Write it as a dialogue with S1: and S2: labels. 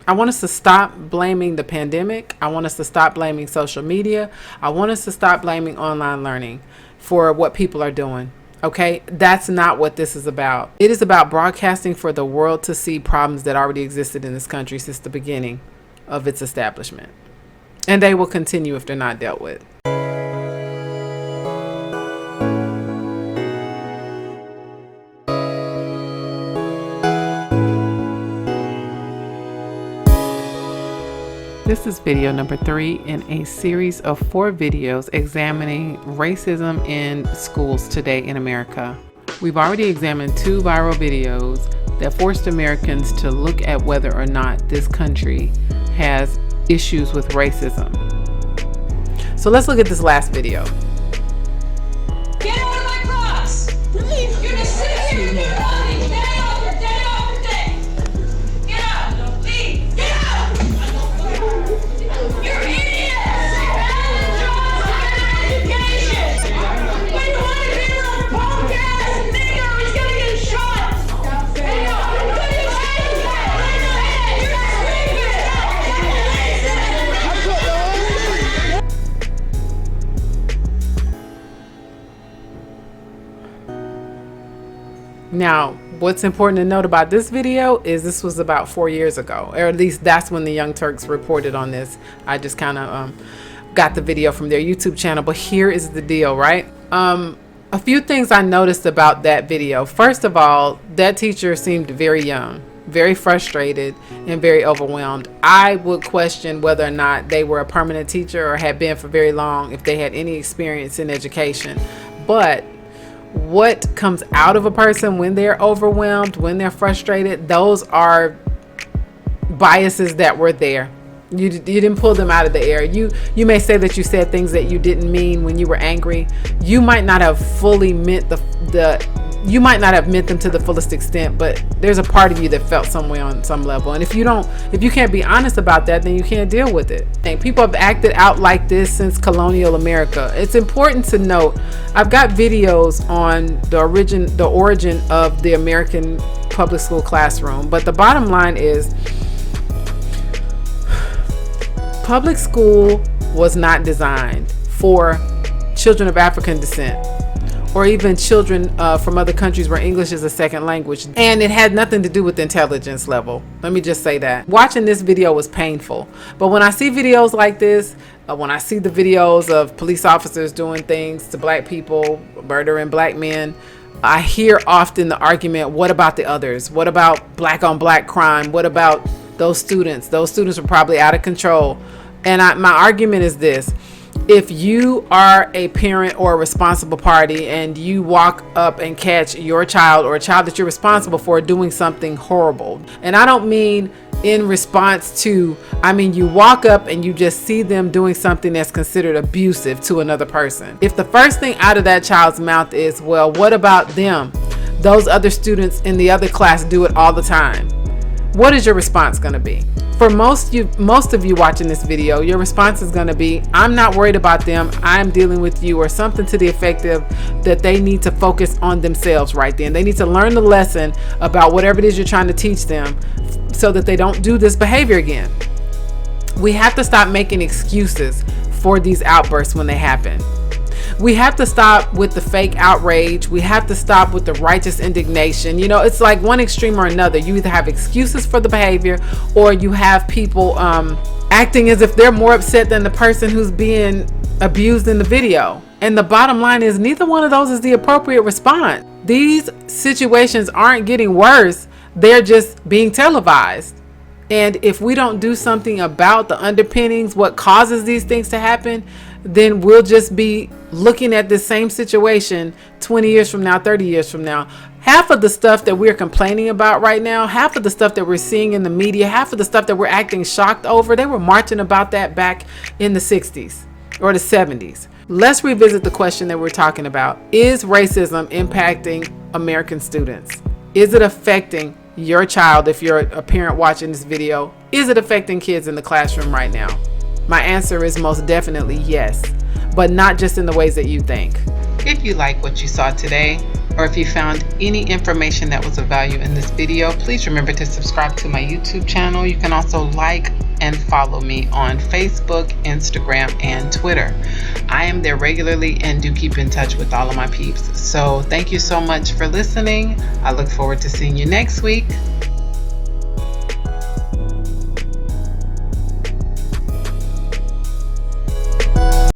S1: I want us to stop blaming the pandemic. I want us to stop blaming social media. I want us to stop blaming online learning for what people are doing. Okay, that's not what this is about. It is about broadcasting for the world to see problems that already existed in this country since the beginning of its establishment. And they will continue if they're not dealt with. This is video number 3 in a series of 4 videos examining racism in schools today in America. We've already examined 2 viral videos that forced Americans to look at whether or not this country has issues with racism. So let's look at this last video.
S2: Get out of my class! Leave! You're just sitting here and doing nothing! Get out! Get out! Get out! Leave! Get out! You're idiots! Education! When you want to be on a podcast, nigger, he's gonna get shot!
S1: Now, what's important to note about this video is this was about 4 years ago, or at least that's when the Young Turks reported on this. I just kind of got the video from their YouTube channel, but here is the deal, right? A few things I noticed about that video. First of all, that teacher seemed very young, very frustrated, and very overwhelmed. I would question whether or not they were a permanent teacher or had been for very long, if they had any experience in education. But what comes out of a person when they're overwhelmed, when they're frustrated, those are biases that were there. You didn't pull them out of the air. You may say that you said things that you didn't mean when you were angry. You might not have fully meant you might not have meant them to the fullest extent, but there's a part of you that felt some way on some level. And if you can't be honest about that, then you can't deal with it. And people have acted out like this since colonial America. It's important to note, I've got videos on the origin of the American public school classroom, but the bottom line is public school was not designed for children of African descent, or even children from other countries where English is a second language. And it had nothing to do with the intelligence level. Let me just say that. Watching this video was painful. But when I see videos like this, when I see the videos of police officers doing things to black people, murdering black men, I hear often the argument, what about the others? What about black on black crime? What about those students? Those students were probably out of control. And my argument is this. If you are a parent or a responsible party and you walk up and catch your child or a child that you're responsible for doing something horrible, and I don't mean in response to, I mean you walk up and you just see them doing something that's considered abusive to another person. If the first thing out of that child's mouth is, well, what about them? Those other students in the other class do it all the time. What is your response going to be? For most of you watching this video, your response is going to be, I'm not worried about them, I'm dealing with you, or something to the effect of that they need to focus on themselves right then. They need to learn the lesson about whatever it is you're trying to teach them so that they don't do this behavior again. We have to stop making excuses for these outbursts when they happen. We have to stop with the fake outrage. We have to stop with the righteous indignation. You know, it's like one extreme or another. You either have excuses for the behavior, or you have people acting as if they're more upset than the person who's being abused in the video. And the bottom line is neither one of those is the appropriate response. These situations aren't getting worse. They're just being televised. And if we don't do something about the underpinnings, what causes these things to happen, then we'll just be looking at this same situation 20 years from now, 30 years from now. Half of the stuff that we're complaining about right now, half of the stuff that we're seeing in the media, half of the stuff that we're acting shocked over, they were marching about that back in the 60s or the 70s. Let's revisit the question that we're talking about. Is racism impacting American students? Is it affecting your child? If you're a parent watching this video, is it affecting kids in the classroom right now? My answer is most definitely yes, but not just in the ways that you think. If you like what you saw today, or if you found any information that was of value in this video, please remember to subscribe to my YouTube channel. You can also like and follow me on Facebook, Instagram, and Twitter. I am there regularly and do keep in touch with all of my peeps. So thank you so much for listening. I look forward to seeing you next week.